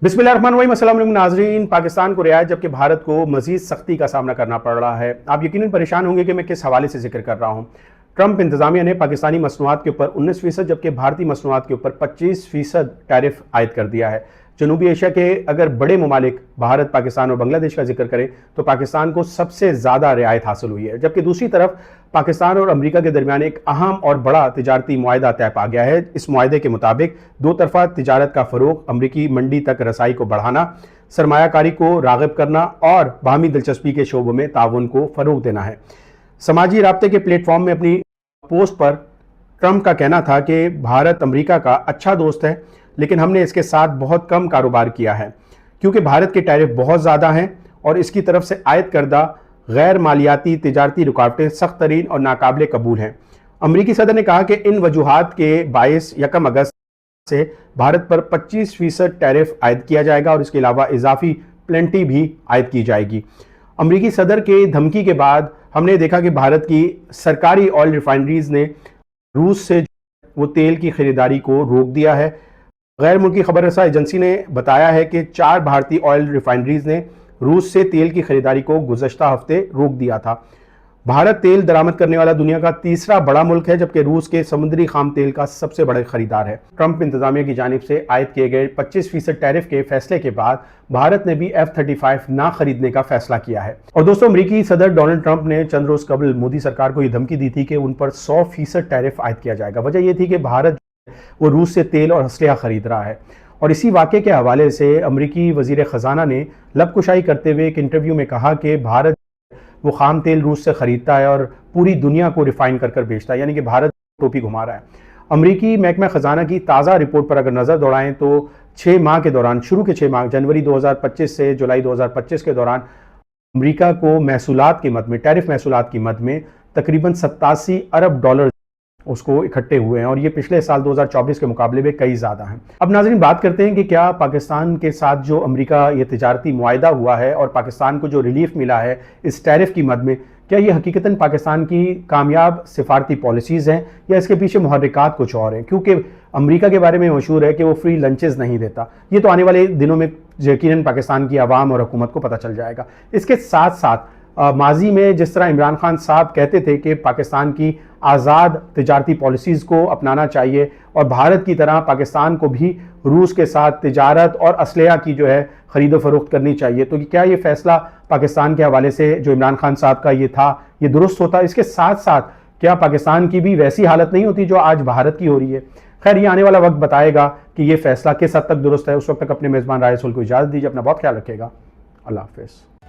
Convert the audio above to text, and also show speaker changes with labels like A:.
A: बिस्मिल्लाहिर्रहमानिर्रहीम। अस्सलाम वालेकुम नाज़रीन। पाकिस्तान को रियायत जबकि भारत को मज़ीद सख्ती का सामना करना पड़ रहा है। आप यकीनन परेशान होंगे कि मैं किस हवाले से जिक्र कर रहा हूँ। ट्रंप इंतज़ामिया ने पाकिस्तानी मसनूआत के ऊपर 19% जबकि भारतीय मसनूआत के ऊपर 25% टैरिफ आयद कर दिया है। जनूबी एशिया के अगर बड़े ममालिक भारत, पाकिस्तान और बांग्लादेश का जिक्र करें तो पाकिस्तान को सबसे ज़्यादा रियायत हासिल हुई है, जबकि दूसरी तरफ पाकिस्तान और अमेरिका के दरमियान एक अहम और बड़ा तिजारती मुआहदा तय पा गया है। इस मुआहदे के मुताबिक दो तरफा तिजारत का फ़रोग, अमरीकी मंडी तक रसाई को बढ़ाना, सरमायाकारी को राग़िब करना और बाहमी दिलचस्पी के शोबों में ताउन को फ़रोग देना है। समाजी राब्ते के प्लेटफॉर्म में अपनी पोस्ट पर ट्रंप का कहना था कि भारत अमेरिका का अच्छा दोस्त है, लेकिन हमने इसके साथ बहुत कम कारोबार किया है क्योंकि भारत के टैरिफ बहुत ज़्यादा हैं और इसकी तरफ से आयद करदा गैर मालियाती तिजारती रुकावटें सख्त तरीन और नाकाबिले कबूल हैं। अमरीकी सदर ने कहा कि इन वजूहात के बायस 1 अगस्त से भारत पर 25% टैरिफ आयद किया जाएगा और इसके अलावा इजाफी प्लेंटी भी आयद की जाएगी। अमरीकी सदर के धमकी के बाद हमने देखा कि भारत की सरकारी ऑयल रिफाइनरीज ने रूस से वो तेल की खरीदारी को रोक दिया है। गैर मुल्की खबर रसा एजेंसी ने बताया है कि 4 भारतीय ऑयल रिफाइनरीज ने रूस से तेल की खरीदारी को गुज़श्ता हफ्ते रोक दिया था। भारत तेल दरामद करने वाला दुनिया का तीसरा बड़ा मुल्क है, जबकि रूस के समुद्री खाम तेल का सबसे बड़ा खरीदार है। ट्रंप इंतजामिया की जानिब से आयद किए गए 25% टैरिफ के फैसले के बाद भारत ने भी F-35 ना खरीदने का फैसला किया है। और दोस्तों, अमरीकी सदर डोनाल्ड ट्रंप ने चंद रोज कबल मोदी सरकार को यह धमकी दी थी कि उन पर 100% टैरिफ आयद किया जाएगा। वजह यह थी कि भारत वो रूस से तेल और असलहा खरीद रहा है। और इसी वाक़े के हवाले से अमरीकी वज़ीर ख़जाना ने लबकुशाई करते हुए एक इंटरव्यू में कहा कि भारत वो खाम तेल रूस से ख़रीदता है और पूरी दुनिया को रिफ़ाइन कर कर बेचता है, यानी कि भारत टोपी घुमा रहा है। अमरीकी महकमा ख़जाना की ताज़ा रिपोर्ट पर अगर नज़र दौड़ाएं तो 6 माह के दौरान, शुरू के 6 माह जनवरी 2025 से जुलाई 2025 के दौरान अमरीका को महसूलात की मद में, टैरिफ महसूलात की मद में तकरीबन 87 अरब डॉलर उसको इकट्ठे हुए हैं और ये पिछले साल 2024 के मुकाबले में कई ज़्यादा हैं। अब नाज़रीन, बात करते हैं कि क्या पाकिस्तान के साथ जो अमेरिका ये तिजारती मुआहदा हुआ है और पाकिस्तान को जो रिलीफ मिला है इस टैरिफ की मद में, क्या ये हकीकतन पाकिस्तान की कामयाब सिफारती पॉलिसीज़ हैं या इसके पीछे मुहर्रिकात कुछ और हैं? क्योंकि अमेरिका के बारे में मशहूर है कि वो फ्री लंचेस नहीं देता। ये तो आने वाले दिनों में यकीनन पाकिस्तान की आवाम और हुकूमत को पता चल जाएगा। इसके साथ साथ माजी में जिस तरह इमरान खान साहब कहते थे कि पाकिस्तान की आज़ाद तिजारती पॉलिसीज़ को अपनाना चाहिए और भारत की तरह पाकिस्तान को भी रूस के साथ तिजारत और असलहा की जो है ख़रीदो फरोख्त करनी चाहिए, तो क्या ये फ़ैसला पाकिस्तान के हवाले से जो इमरान खान साहब का ये था, ये दुरुस्त होता? इसके साथ साथ क्या पाकिस्तान की भी वैसी हालत नहीं होती जो आज भारत की हो रही है? खैर, ये आने वाला वक्त बताएगा कि ये फ़ैसला किस हद तक दुरुस्त है। उस वक्त तक अपने मेज़बान राय सुल को इजाज़त दीजिए। अपना बहुत ख्याल रखिएगा। अल्लाह हाफ़िज़।